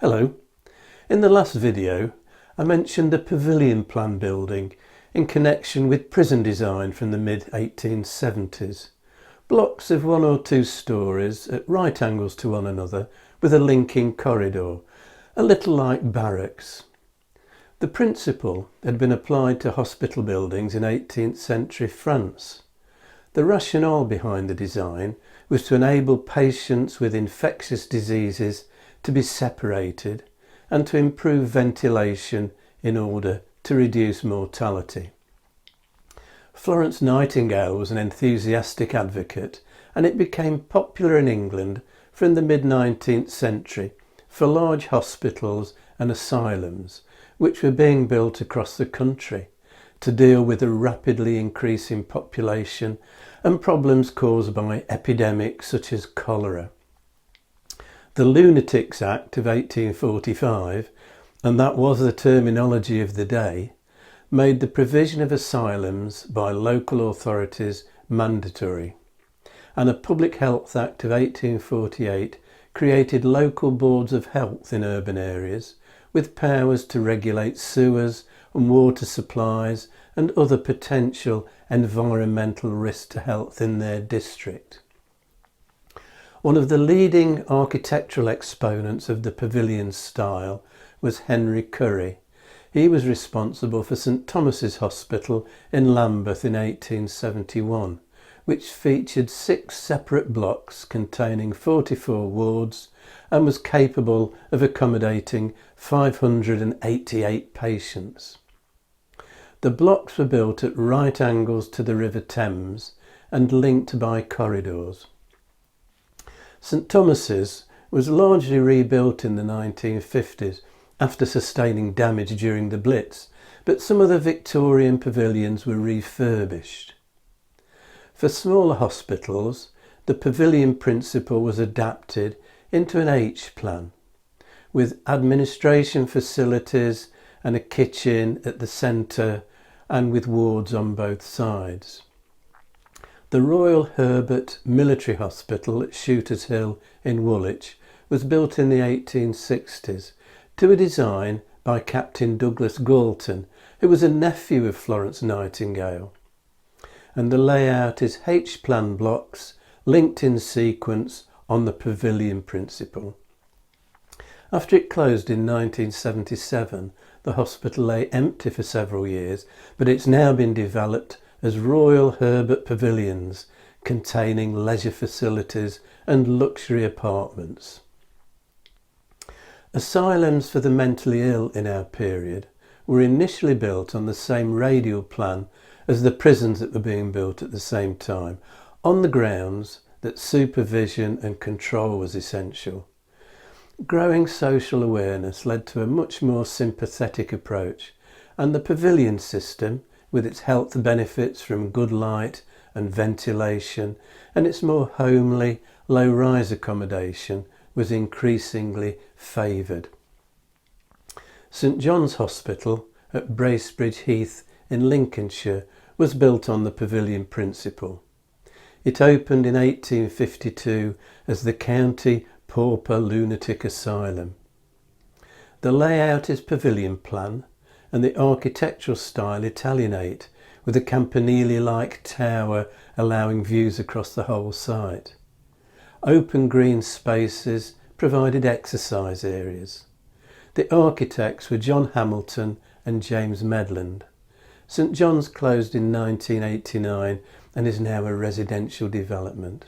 Hello. In the last video I mentioned a pavilion plan building in connection with prison design from the mid-1870s. Blocks of 1 or 2 stories at right angles to one another with a linking corridor, a little like barracks. The principle had been applied to hospital buildings in 18th century France. The rationale behind the design was to enable patients with infectious diseases to be separated and to improve ventilation in order to reduce mortality. Florence Nightingale was an enthusiastic advocate, and it became popular in England from the mid-19th century for large hospitals and asylums which were being built across the country to deal with a rapidly increasing population and problems caused by epidemics such as cholera. The Lunatics Act of 1845, and that was the terminology of the day, made the provision of asylums by local authorities mandatory, and a Public Health Act of 1848 created local boards of health in urban areas with powers to regulate sewers and water supplies and other potential environmental risks to health in their district. One of the leading architectural exponents of the pavilion style was Henry Currie. He was responsible for St Thomas's Hospital in Lambeth in 1871, which featured 6 separate blocks containing 44 wards and was capable of accommodating 588 patients. The blocks were built at right angles to the River Thames and linked by corridors. St Thomas's was largely rebuilt in the 1950s after sustaining damage during the Blitz, but some of the Victorian pavilions were refurbished. For smaller hospitals, the pavilion principle was adapted into an H-plan, with administration facilities and a kitchen at the centre and with wards on both sides. The Royal Herbert Military Hospital at Shooters Hill in Woolwich was built in the 1860s to a design by Captain Douglas Galton, who was a nephew of Florence Nightingale, and the layout is H-plan blocks linked in sequence on the pavilion principle. After it closed in 1977, the hospital lay empty for several years, but it's now been developed as Royal Herbert pavilions containing leisure facilities and luxury apartments. Asylums for the mentally ill in our period were initially built on the same radial plan as the prisons that were being built at the same time, on the grounds that supervision and control was essential. Growing social awareness led to a much more sympathetic approach, and the pavilion system, with its health benefits from good light and ventilation and its more homely, low-rise accommodation, was increasingly favoured. St John's Hospital at Bracebridge Heath in Lincolnshire was built on the pavilion principle. It opened in 1852 as the County Pauper Lunatic Asylum. The layout is pavilion plan and the architectural style Italianate, with a campanile-like tower allowing views across the whole site. Open green spaces provided exercise areas. The architects were John Hamilton and James Medland. St John's closed in 1989 and is now a residential development.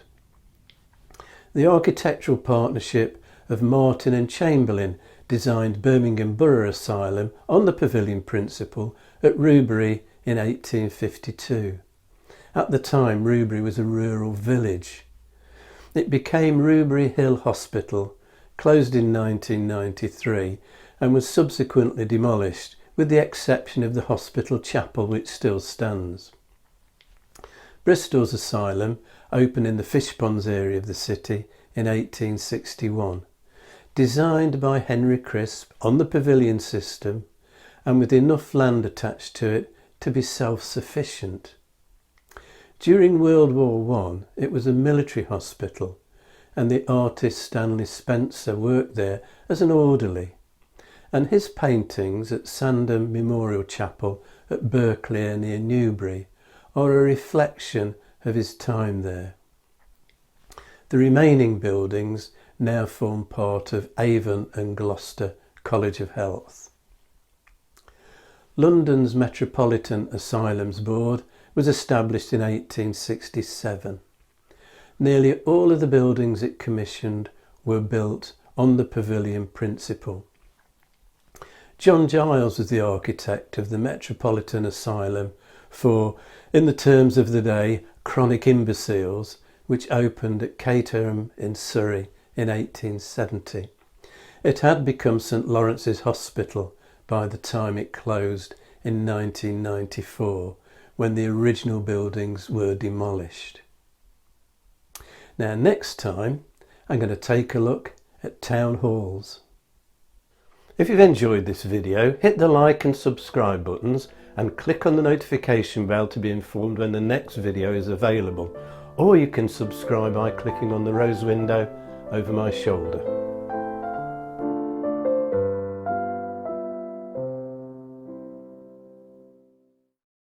The architectural partnership of Martin and Chamberlain designed Birmingham Borough Asylum on the pavilion principle at Rubery in 1852. At the time, Rubery was a rural village. It became Rubery Hill Hospital, closed in 1993, and was subsequently demolished, with the exception of the hospital chapel, which still stands. Bristol's asylum opened in the Fishponds area of the city in 1861. Designed by Henry Crisp on the pavilion system and with enough land attached to it to be self-sufficient. During World War I, it was a military hospital and the artist Stanley Spencer worked there as an orderly, and his paintings at Sandham Memorial Chapel at Berkeley near Newbury are a reflection of his time there. The remaining buildings now form part of Avon and Gloucester College of Health. London's Metropolitan Asylums Board was established in 1867. Nearly all of the buildings it commissioned were built on the pavilion principle. John Giles was the architect of the Metropolitan Asylum for, in the terms of the day, chronic imbeciles, which opened at Caterham in Surrey in 1870. It had become St Lawrence's Hospital by the time it closed in 1994, when the original buildings were demolished. Now next time I'm going to take a look at town halls. If you've enjoyed this video, hit the like and subscribe buttons and click on the notification bell to be informed when the next video is available, or you can subscribe by clicking on the rose window over my shoulder.